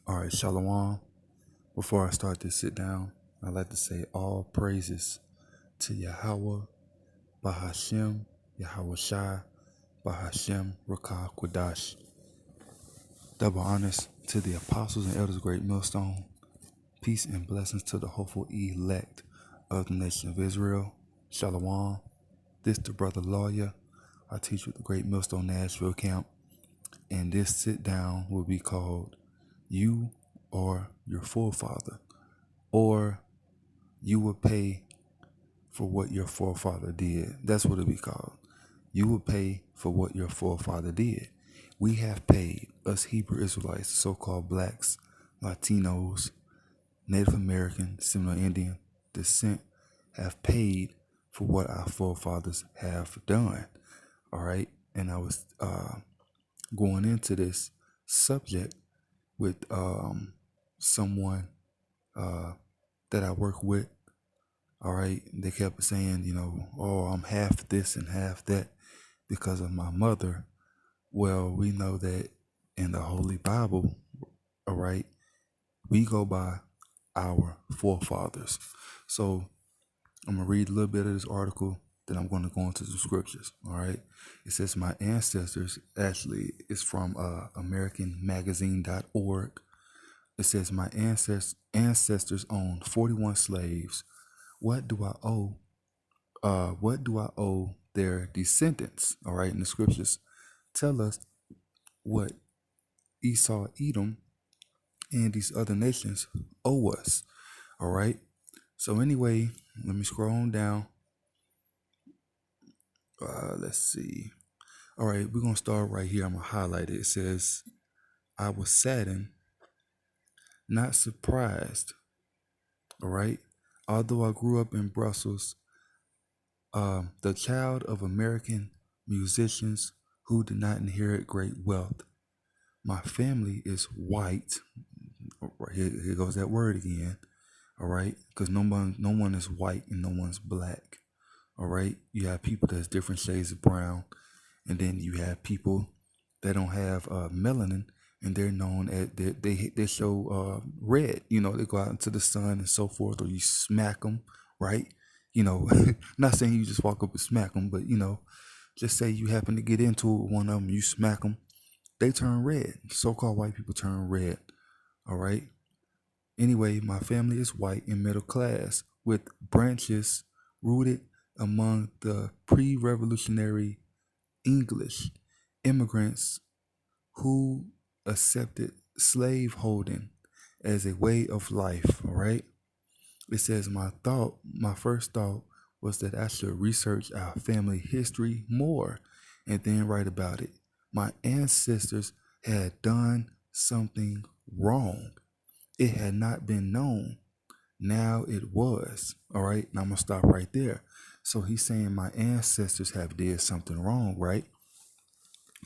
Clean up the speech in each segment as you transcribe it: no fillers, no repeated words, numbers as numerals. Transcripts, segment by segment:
All right, Shalom. Before I start this sit down, I'd like to say all praises to Yahweh, Bahashem, Yahweh Shai, Bahashem, Rakah, Quadash. Double honors to the apostles and elders of Great Millstone. Peace and blessings to the hopeful elect of the nation of Israel. Shalom. This the brother lawyer. I teach with the Great Millstone Nashville camp. And this sit down will be called You Are Your Forefather, or you will pay for what your forefather did. That's what it'll be called. You will pay for what your forefather did. We have paid, us Hebrew Israelites, so-called blacks, Latinos, Native American, Seminole Indian descent, have paid for what our forefathers have done. All right. And I was going into this subject with someone that I work with. All right. They kept saying, oh, I'm half this and half that because of my mother. Well, we know that in the Holy Bible, all right, we go by our forefathers. So I'm going to read a little bit of this article, then I'm going to go into the scriptures. All right. It says, my ancestors, actually, it's from AmericanMagazine.org. It says, my ancestors owned 41 slaves. What do I owe? What do I owe their descendants? All right. And the scriptures tell us what Esau, Edom, and these other nations owe us. All right. So anyway, let me scroll on down. Let's see. All right, we're going to start right here. I'm going to highlight it. It says, I was saddened, not surprised. All right. Although I grew up in Brussels, the child of American musicians who did not inherit great wealth. My family is white. Right, here goes that word again. All right. Because no one is white and no one's black. All right. You have people that's different shades of brown. And then you have people that don't have melanin, and they're known as they show red. They go out into the sun and so forth, or you smack them, right? Not saying you just walk up and smack them, but just say you happen to get into it with one of them, you smack them, they turn red. So-called white people turn red. All right. Anyway, my family is white and middle class with branches rooted among the pre-revolutionary English immigrants who accepted slaveholding as a way of life. All right. It says my first thought was that I should research our family history more and then write about it. My ancestors had done something wrong. It had not been known. Now it was. All right. Now I'm going to stop right there. So he's saying my ancestors have did something wrong, right?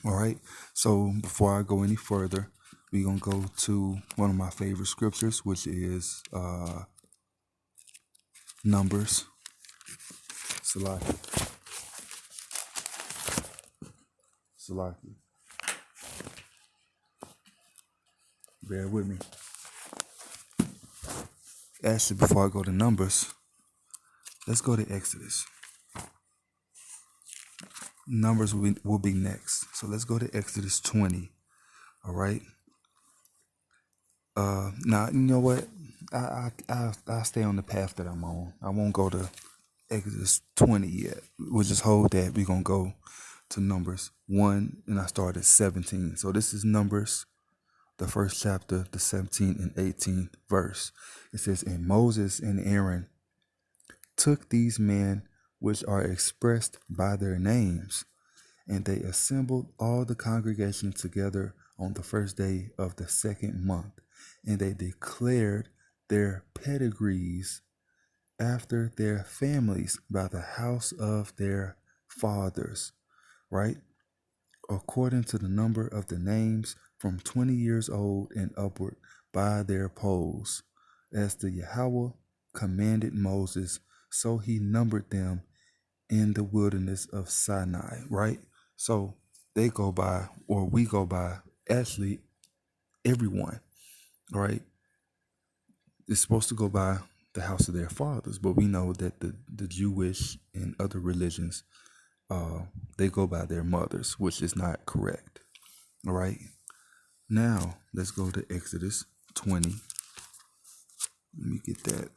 All right. So before I go any further, we're going to go to one of my favorite scriptures, which is Numbers. Salaki. Bear with me. Actually, before I go to Numbers, let's go to Exodus. Numbers will be next. So let's go to Exodus 20. All right. Now, you know what? I'll stay on the path that I'm on. I won't go to Exodus 20 yet. We'll just hold that. We're going to go to Numbers 1, and I start at 17. So this is Numbers, the first chapter, the 17th and 18th verse. It says, and Moses and Aaron took these men which are expressed by their names, and they assembled all the congregation together on the first day of the second month, and they declared their pedigrees after their families by the house of their fathers, right? According to the number of the names from 20 years old and upward by their polls, as the Yahweh commanded Moses, so he numbered them in the wilderness of Sinai, right? So they go by, or we go by, actually everyone. All right, it's supposed to go by the house of their fathers, but we know that the Jewish and other religions, uh, they go by their mothers, which is not correct. All right, now let's go to Exodus 20. Let me get that.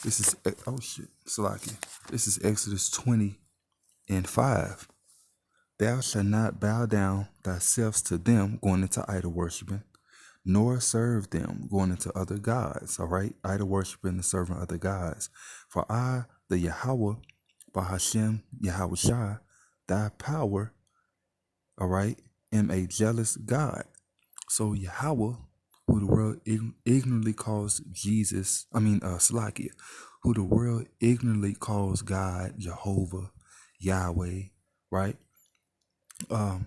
This is oh shit, Salaki. This is Exodus 20 and 5. Thou shalt not bow down thyself to them, going into idol worshiping, nor serve them, going into other gods. All right, idol worshiping and serving other gods. For I, the Yahweh, Bahashem Yahweh Shai, thy power, all right, am a jealous God. So Yahweh, who the world ignorantly calls Jesus, Salakia, who the world ignorantly calls God, Jehovah, Yahweh, right?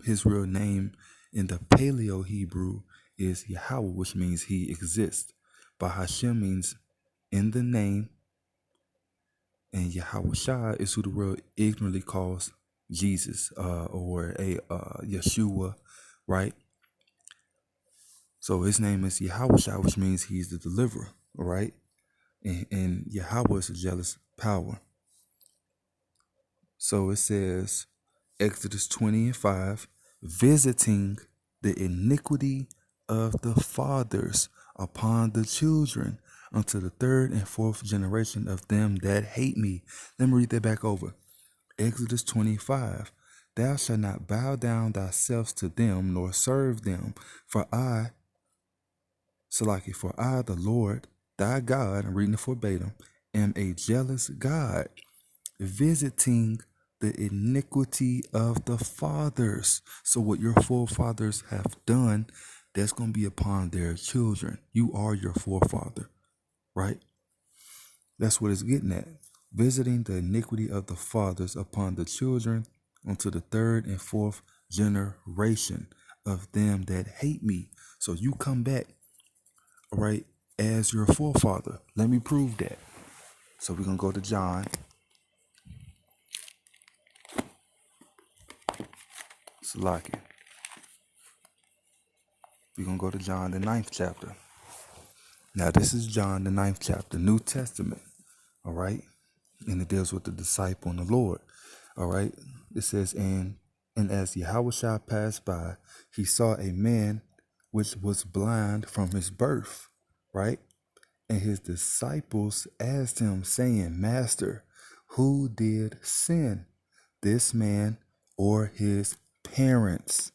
His real name in the Paleo Hebrew is Yahweh, which means he exists. But Hashem means in the name, and Yahweh Shai is who the world ignorantly calls Jesus, or a Yeshua, right? So his name is Yahweh Shai, which means he's the deliverer, all right? And Yahweh is a jealous power. So it says, Exodus 20 and 5, visiting the iniquity of the fathers upon the children unto the third and fourth generation of them that hate me. Let me read that back over. Exodus 25, thou shalt not bow down thyself to them, nor serve them, for I, Salaki, for I, the Lord, thy God, I'm reading it verbatim, am a jealous God, visiting the iniquity of the fathers. So what your forefathers have done, that's going to be upon their children. You are your forefather, right? That's what it's getting at. Visiting the iniquity of the fathers upon the children unto the third and fourth generation of them that hate me. So you come back, all right, as your forefather. Let me prove that. So we're going to go to John. Salaki. We're going to go to John, the 9th chapter. Now, this is John, the 9th chapter, New Testament, all right? And it deals with the disciple and the Lord, all right? It says, and as Yahushua passed by, he saw a man which was blind from his birth, right? And his disciples asked him, saying, Master, who did sin, this man or his parents,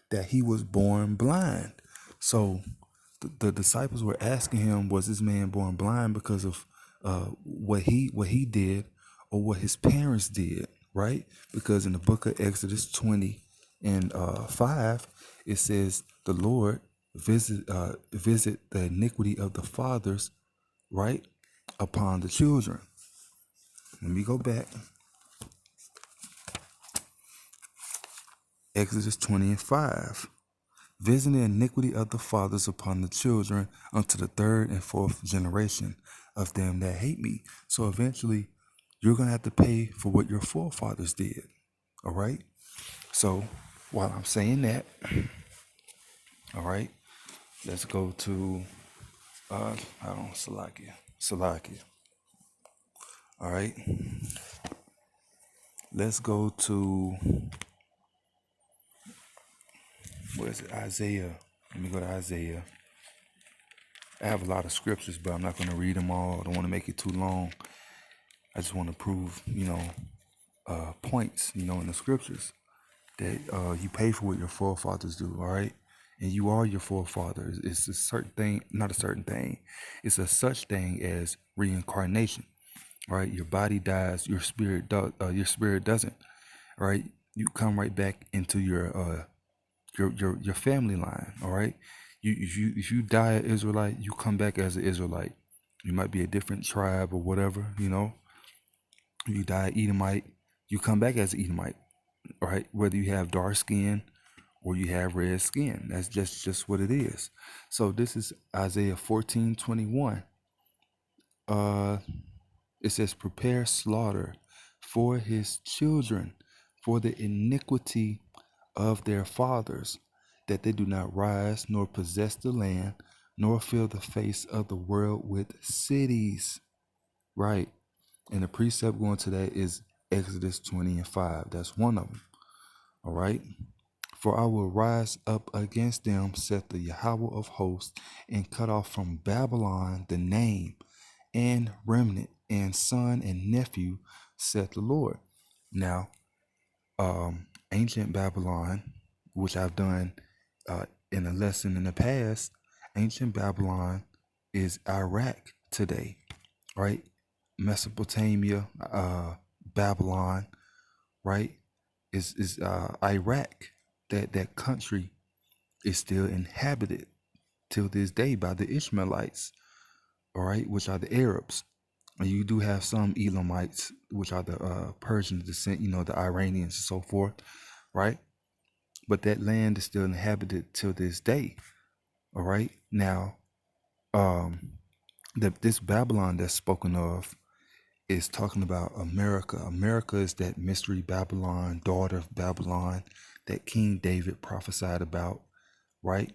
that he was born blind? So the disciples were asking him, was this man born blind because of what he did or what his parents did, right? Because in the book of Exodus 20 and 5, it says the Lord visit the iniquity of the fathers, right, upon the children. Let me go back. Exodus 20 and 5. Visiting the iniquity of the fathers upon the children unto the third and fourth generation of them that hate me. So eventually, you're going to have to pay for what your forefathers did. All right? So while I'm saying that, all right, let's go to, Salakia. Salakia. All right? Let's go to, what is it? Isaiah. Let me go to Isaiah. I have a lot of scriptures, but I'm not going to read them all. I don't want to make it too long. I just want to prove, points, in the scriptures that you pay for what your forefathers do, all right? And you are your forefathers. It's a certain thing, not a certain thing. It's a such thing as reincarnation, right? Your body dies, your spirit doesn't, all right? You come right back into your family line, all right? If you die an Israelite, you come back as an Israelite. You might be a different tribe or whatever, You die Edomite, you come back as an Edomite, right? Whether you have dark skin or you have red skin, that's just what it is. So this is Isaiah 14:21. It says, "Prepare slaughter for his children, for the iniquity of their fathers, that they do not rise nor possess the land, nor fill the face of the world with cities. Right. And the precept going to that is Exodus 20 and 5. That's one of them. All right. For I will rise up against them, saith the Yahweh of hosts, and cut off from Babylon the name and remnant and son and nephew, saith the Lord. Now, ancient Babylon, which I've done in a lesson in the past, ancient Babylon is Iraq today, right? Mesopotamia, Babylon, right? Is Iraq. That country is still inhabited till this day by the Ishmaelites, all right, which are the Arabs. And you do have some Elamites, which are the Persian descent, the Iranians and so forth, right? But that land is still inhabited till this day, all right? Now, this Babylon that's spoken of is talking about America. America is that mystery Babylon, daughter of Babylon, that King David prophesied about, right?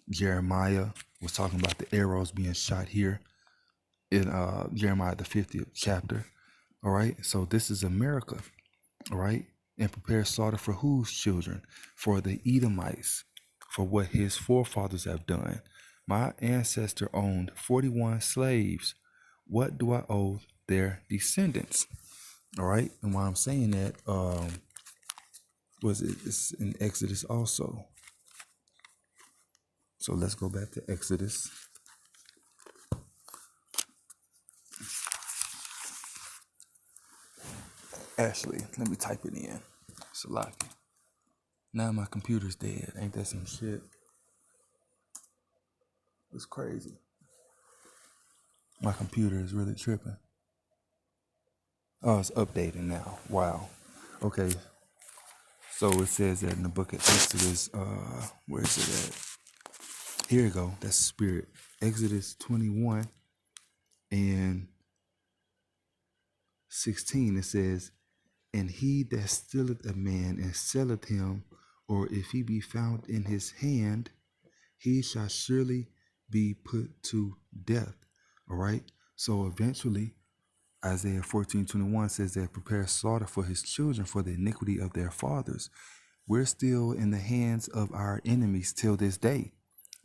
Jeremiah was talking about the arrows being shot here in Jeremiah the 50th chapter. All right. So this is America. All right. And prepare slaughter for whose children? For the Edomites, for what his forefathers have done. My ancestor owned 41 slaves. What do I owe their descendants? All right. And why I'm saying that, it's in Exodus also. So let's go back to Exodus. Actually, let me type it in. Salaki. Now my computer's dead. Ain't that some shit? It's crazy. My computer is really tripping. Oh, it's updating now. Wow. Okay. So it says that in the book of Exodus, where is it at? Here you go. That's spirit. Exodus 21 and 16. It says, and he that stealeth a man and selleth him, or if he be found in his hand, he shall surely be put to death. All right. So eventually, Isaiah 14:21 says that prepare slaughter for his children for the iniquity of their fathers. We're still in the hands of our enemies till this day,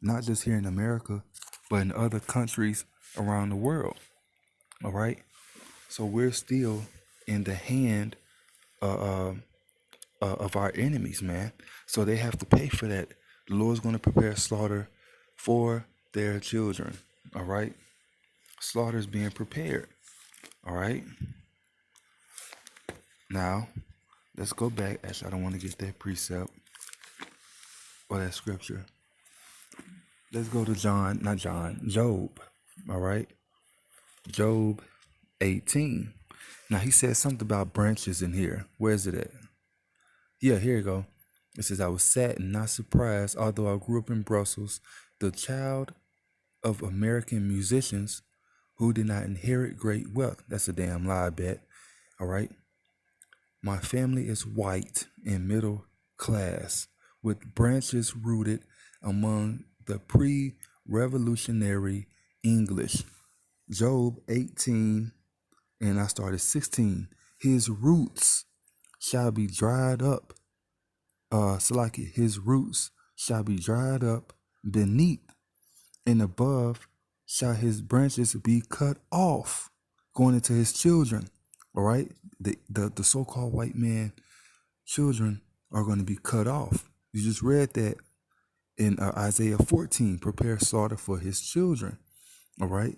not just here in America, but in other countries around the world. All right. So we're still in the hand of our enemies, man. So they have to pay for that. The Lord's going to prepare slaughter for their children. All right. Slaughter is being prepared. All right. Now, let's go back. Actually, I don't want to get that precept or that scripture. Let's go to Job. All right. Job 18. Now, he says something about branches in here. Where is it at? Yeah, here you go. It says, I was sad and not surprised, although I grew up in Brussels, the child of American musicians who did not inherit great wealth. That's a damn lie, I bet. All right. My family is white and middle class, with branches rooted among the pre-revolutionary English. Job 18, and I started 16. His roots shall be dried up. Salaki, his roots shall be dried up beneath, and above shall his branches be cut off, going into his children. All right, the so-called white man children are going to be cut off. You just read that in Isaiah 14. Prepare slaughter for his children. All right,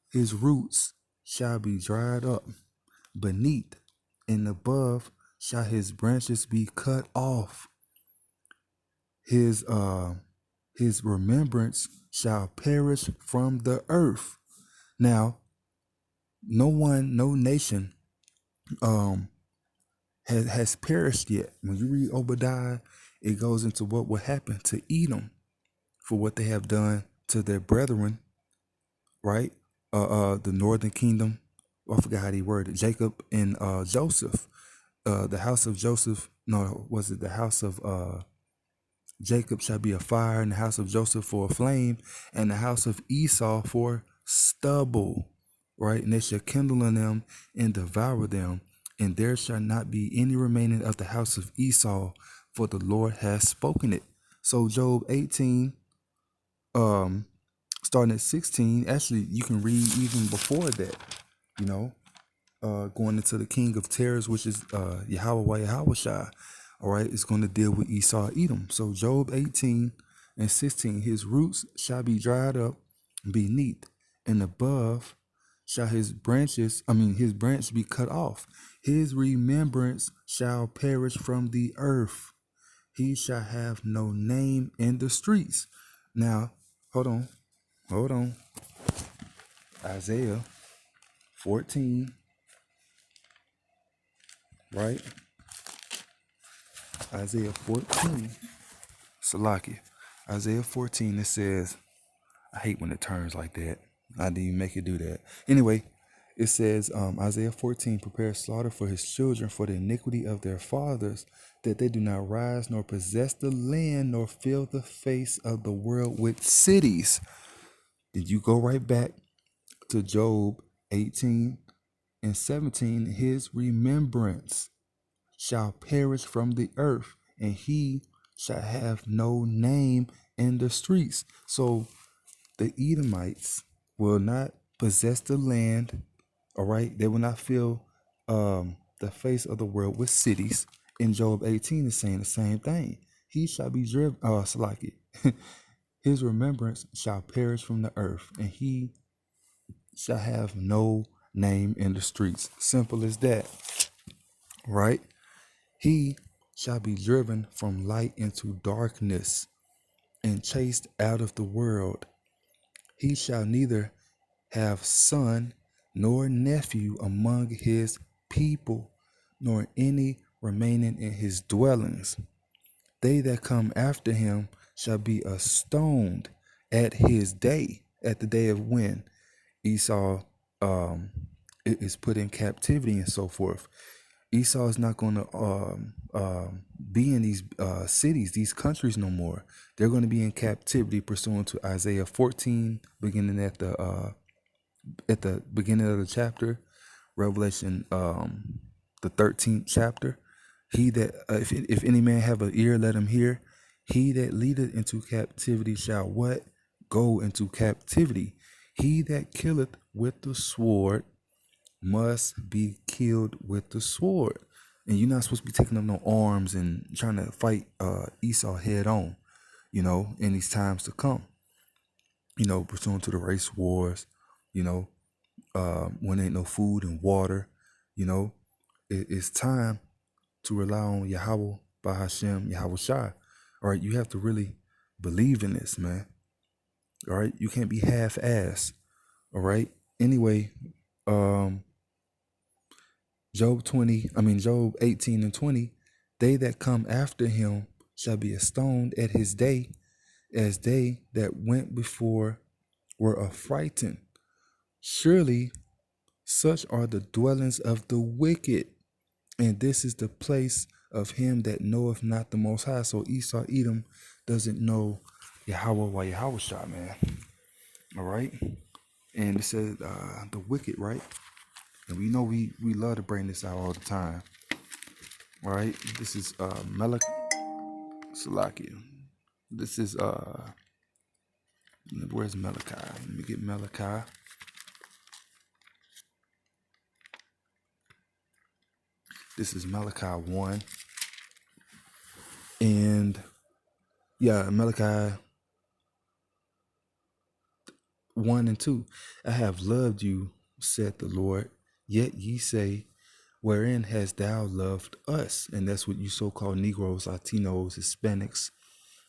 his roots shall be dried up beneath, and above shall his branches be cut off. His remembrance shall perish from the earth. Now, no nation has perished yet. When you read Obadiah, it goes into what will happen to Edom for what they have done to their brethren, right? The northern kingdom. I forgot how they worded Jacob and Joseph. The house of Joseph. No, was it the house of Jacob shall be a fire, and the house of Joseph for a flame, and the house of Esau for stubble, right? And they shall kindle on them and devour them, and there shall not be any remaining of the house of Esau, for the Lord has spoken it. So Job 18, um, starting at 16, actually you can read even before that, you know, going into the king of terrors, which is Yahweh Yahweh Shai. All right, it's going to deal with Esau Edom. So Job 18 and 16, his roots shall be dried up beneath, and above shall his branch be cut off. His remembrance shall perish from the earth. He shall have no name in the streets. Now, hold on. Isaiah 14, right? Isaiah 14, Salaki. Isaiah 14, it says, I hate when it turns like that. I didn't even make it do that. Anyway, it says, Isaiah 14, prepare slaughter for his children for the iniquity of their fathers, that they do not rise nor possess the land nor fill the face of the world with cities. Did you go right back to Job 18 and 17? His remembrance shall perish from the earth, and he shall have no name in the streets. So the Edomites will not possess the land, all right? They will not fill the face of the world with cities. In Job 18 is saying the same thing. He shall be driven, Salaki. His remembrance shall perish from the earth, and he shall have no name in the streets. Simple as that, right? He shall be driven from light into darkness and chased out of the world. He shall neither have son nor nephew among his people, nor any remaining in his dwellings. They that come after him shall be astoned at his day, at the day of when Esau is put in captivity and so forth. Esau is not going to be in these cities, these countries no more. They're going to be in captivity pursuant to Isaiah 14, beginning at the beginning of the chapter, Revelation the 13th chapter. He that if any man have an ear, let him hear. He that leadeth into captivity shall what? Go into captivity. He that killeth with the sword must be killed with the sword. And you're not supposed to be taking up no arms and trying to fight Esau head on, in these times to come. Pursuant to the race wars, when ain't no food and water, it's time to rely on Yahweh by Hashem, Yahweh Shai. All right, you have to really believe in this, man. All right, you can't be half-assed. All right. Anyway, Job 18 and 20, they that come after him shall be astoned at his day, as they that went before were affrighted. Surely such are the dwellings of the wicked, and this is the place of him that knoweth not the Most High. So Esau Edom doesn't know Yahweh or Yahweh Shah, man. All right. And it says the wicked, right? And we know we love to bring this out all the time. All right. This is Salakia. This is where's Malachi? Let me get Malachi. This is Malachi 1. And yeah, Malachi 1 and 2. I have loved you, said the Lord, yet ye say, wherein hast thou loved us? And that's what you so-called Negroes, Latinos, Hispanics,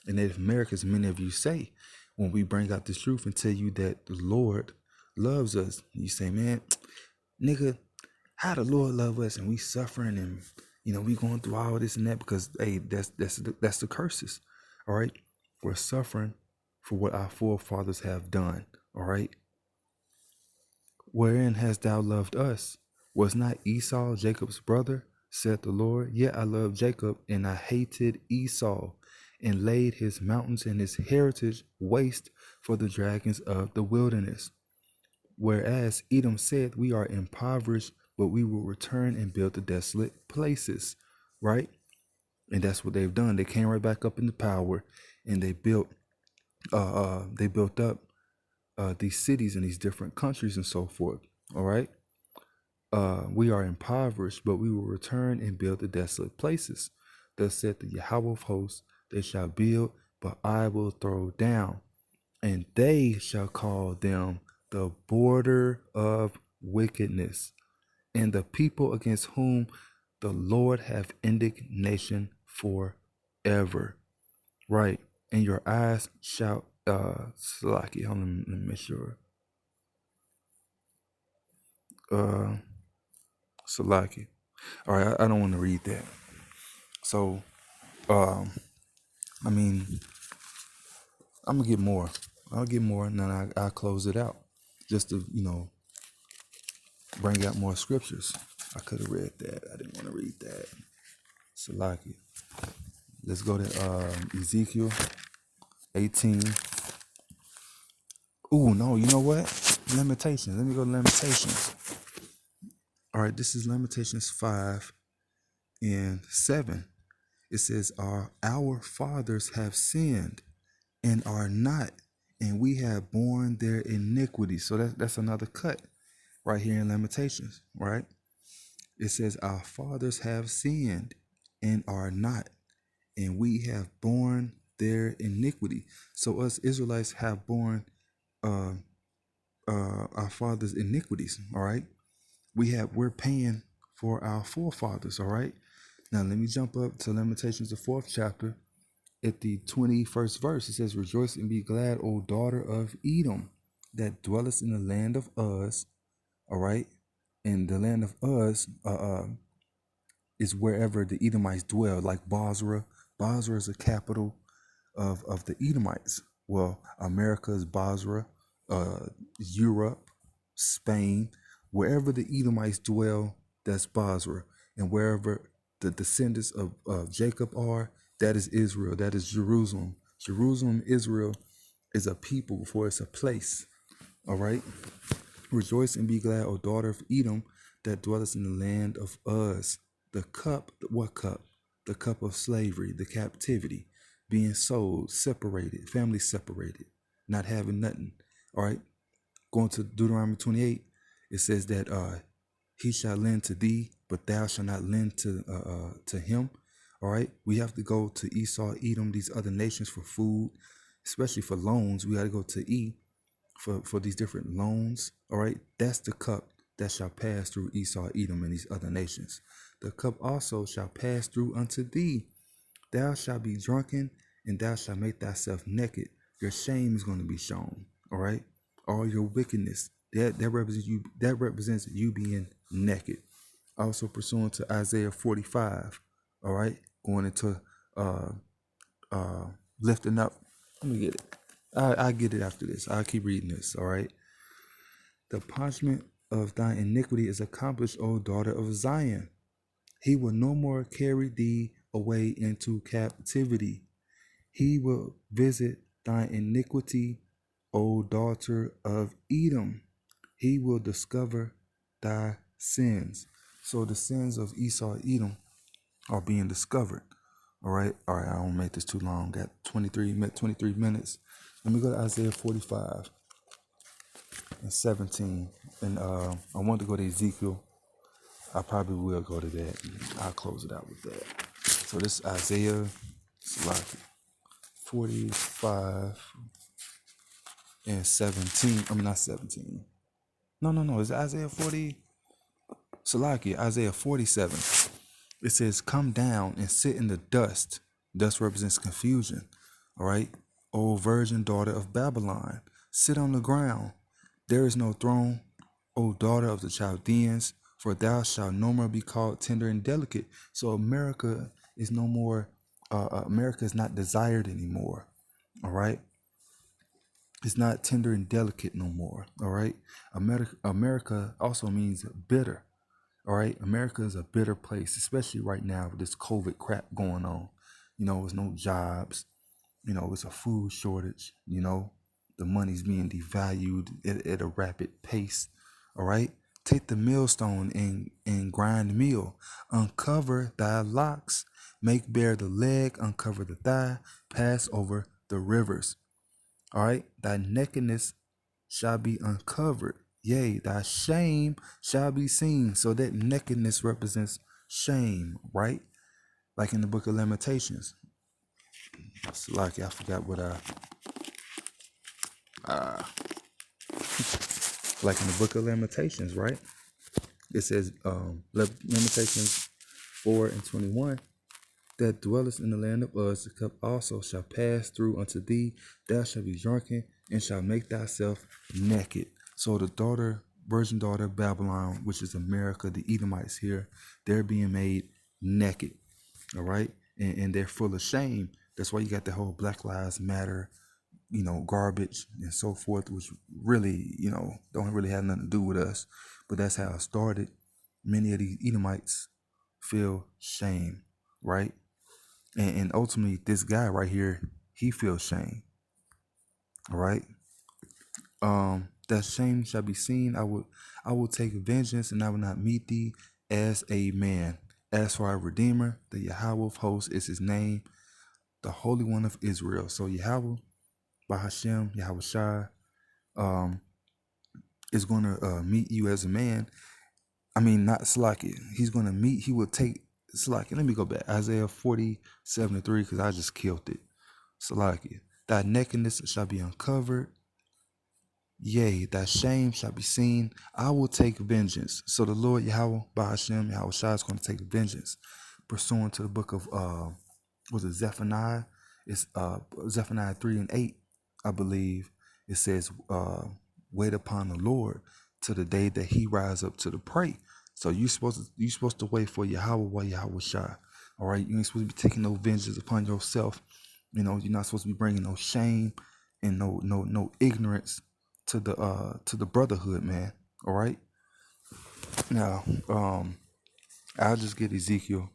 and Native Americans, many of you say, when we bring out this truth and tell you that the Lord loves us. You say, man, nigga, how the Lord love us and we suffering and we going through all this and that because hey, that's the curses. All right. We're suffering for what our forefathers have done. All right. Wherein hast thou loved us? Was not Esau Jacob's brother? Said the Lord. Yet I loved Jacob and I hated Esau, and laid his mountains and his heritage waste for the dragons of the wilderness. Whereas Edom said, we are impoverished, but we will return and build the desolate places, right? And that's what they've done. They came right back up into power, and they built up these cities in these different countries and so forth. All right. We are impoverished, but we will return and build the desolate places. Thus said the Yahweh of hosts, they shall build, but I will throw down, and they shall call them the border of wickedness, and the people against whom the Lord have indignation forever. Right. And your eyes shall Salaki, hold on, let me make sure. Salaki. All right, I don't want to read that. So I mean, I'm gonna get more. I'll get more, and then I'll close it out, just to bring out more scriptures. I could have read that. I didn't want to read that. Salaki. Let's go to Ezekiel 18. Ooh, no, you know what? Lamentations. Let me go to Lamentations. All right, this is Lamentations 5 and 7. It says, our fathers have sinned and are not, and we have borne their iniquity. So that's another cut right here in Lamentations, right? It says, our fathers have sinned and are not, and we have borne their iniquity. So us Israelites have borne our fathers' iniquities, all right? We're paying for our forefathers, all right? Now let me jump up to Lamentations, the 4th chapter, at the 21st verse. It says, rejoice and be glad, O daughter of Edom, that dwellest in the land of Uz. All right. And the land of Uz is wherever the Edomites dwell, like Basra. Basra is the capital of the Edomites. Well, America is Basra, Europe, Spain, wherever the Edomites dwell, that's Basra. And wherever the descendants of Jacob are, that is Israel, that is Jerusalem. Jerusalem, Israel, is a people before it's a place. All right. Rejoice and be glad, O daughter of Edom, that dwellest in the land of Uz. The cup, what cup? The cup of slavery, the captivity, being sold, separated, family separated, not having nothing. All right. Going to Deuteronomy 28, it says that he shall lend to thee, but thou shalt not lend to him. All right. We have to go to Esau, Edom, these other nations for food, especially for loans. We got to go to for these different loans. All right. That's the cup that shall pass through Esau, Edom, and these other nations. The cup also shall pass through unto thee. Thou shalt be drunken, and thou shalt make thyself naked. Your shame is going to be shown. All right. All your wickedness, that represents you. That represents you being naked. Also pursuant to Isaiah 45. All right. Going into lifting up. Let me get it. I get it after this. I'll keep reading this. All right. The punishment of thine iniquity is accomplished, O daughter of Zion. He will no more carry thee away into captivity. He will visit thine iniquity, O daughter of Edom. He will discover thy sins. So the sins of Esau, Edom are being discovered. All right. I don't make this too long. Got 23 minutes. Let me go to Isaiah 45 and 17. And I want to go to Ezekiel. I probably will go to that. I'll close it out with that. So this is Isaiah 45 and 17. I mean, not 17. No. It's Isaiah 40. Isaiah 47. It says, come down and sit in the dust. Dust represents confusion. All right. O virgin daughter of Babylon, sit on the ground. There is no throne, O daughter of the Chaldeans, for thou shalt no more be called tender and delicate. So America is no more, America is not desired anymore. All right. It's not tender and delicate no more. All right. America also means bitter. All right. America is a bitter place, especially right now with this COVID crap going on. There's no jobs. It's a food shortage. The money's being devalued at a rapid pace. All right. Take the millstone and grind the meal. Uncover thy locks. Make bare the leg. Uncover the thigh. Pass over the rivers. All right. Thy nakedness shall be uncovered. Yea, thy shame shall be seen. So that nakedness represents shame, right? Like in the book of Lamentations. It's like I forgot what like in the book of Lamentations, right? It says Lamentations 4:21, that dwellest in the land of Uz, the cup also shall pass through unto thee, thou shalt be drunken, and shalt make thyself naked. So the virgin daughter of Babylon, which is America, the Edomites here, they're being made naked. All right. And they're full of shame. That's why you got the whole Black Lives Matter, garbage and so forth, which really, don't really have nothing to do with us. But that's how it started. Many of these Edomites feel shame, right? And ultimately, this guy right here, he feels shame, all right? That shame shall be seen. I will take vengeance, and I will not meet thee as a man. As for our Redeemer, the Yahweh of hosts is his name, the Holy One of Israel. So Yahweh, Bahashem, Yahweh Shai, is going to meet you as a man. I mean, not Slacky. He will take Slacky. Let me go back. Isaiah 47:3, because I just killed it. Slacky. Thy nakedness shall be uncovered. Yea, thy shame shall be seen. I will take vengeance. So the Lord Yahweh, Bahashem, Yahweh Shai is going to take vengeance. Pursuant to the book of, was it Zephaniah? It's Zephaniah 3:8, I believe. It says, wait upon the Lord to the day that he rise up to the prey. So you supposed to wait for Yahweh while Yahweh Shai. All right, you ain't supposed to be taking no vengeance upon yourself. You're not supposed to be bringing no shame and no ignorance to the brotherhood, man. All right. Now, I'll just get Ezekiel,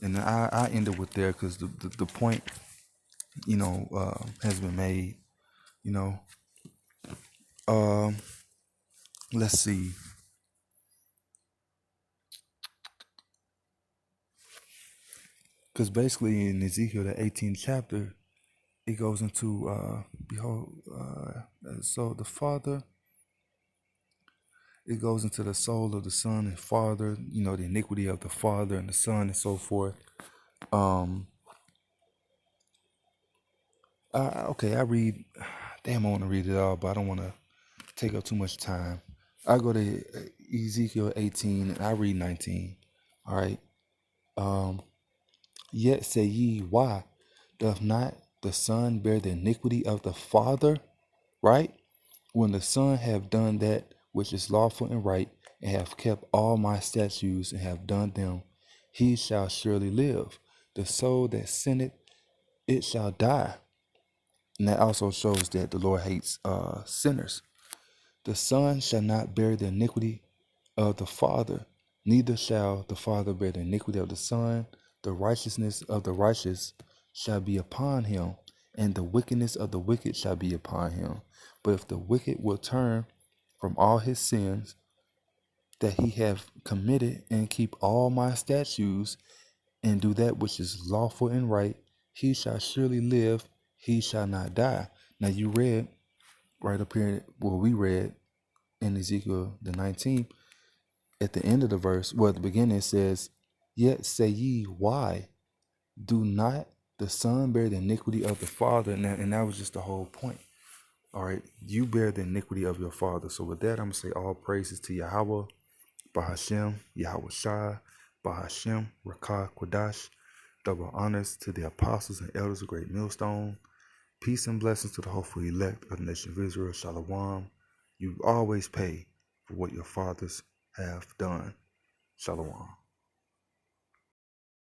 and I end it with there because the point, has been made. You know, um, let's see. Because basically in Ezekiel, the 18th chapter, it goes into, behold, so the Father, it goes into the soul of the Son and Father, the iniquity of the Father and the Son and so forth. Okay, I read, damn, I want to read it all, but I don't want to take up too much time. I go to Ezekiel 18 and I read 19. All right. Yet say ye, why doth not the Son bear the iniquity of the Father? Right? When the Son have done that which is lawful and right, and have kept all my statutes and have done them, he shall surely live. The soul that sinneth, it shall die. And that also shows that the Lord hates sinners. The Son shall not bear the iniquity of the Father, neither shall the Father bear the iniquity of the Son. The righteousness of the righteous shall be upon him, and the wickedness of the wicked shall be upon him. But if the wicked will turn from all his sins that he hath committed, and keep all my statutes, and do that which is lawful and right, he shall surely live, he shall not die. Now you read right up here, well, we read in Ezekiel the 19th, at the end of the verse, well, at the beginning it says, yet say ye, why do not the Son bear the iniquity of the Father? And that was just the whole point. All right, you bear the iniquity of your father. So with that, I'm going to say all praises to Yahweh, Bahashem, Yahweh Shai, Bahashem, Rakah, Quadash. Double honors to the apostles and elders of Great Millstone. Peace and blessings to the hopeful elect of the nation of Israel. Shalom. You always pay for what your fathers have done. Shalom.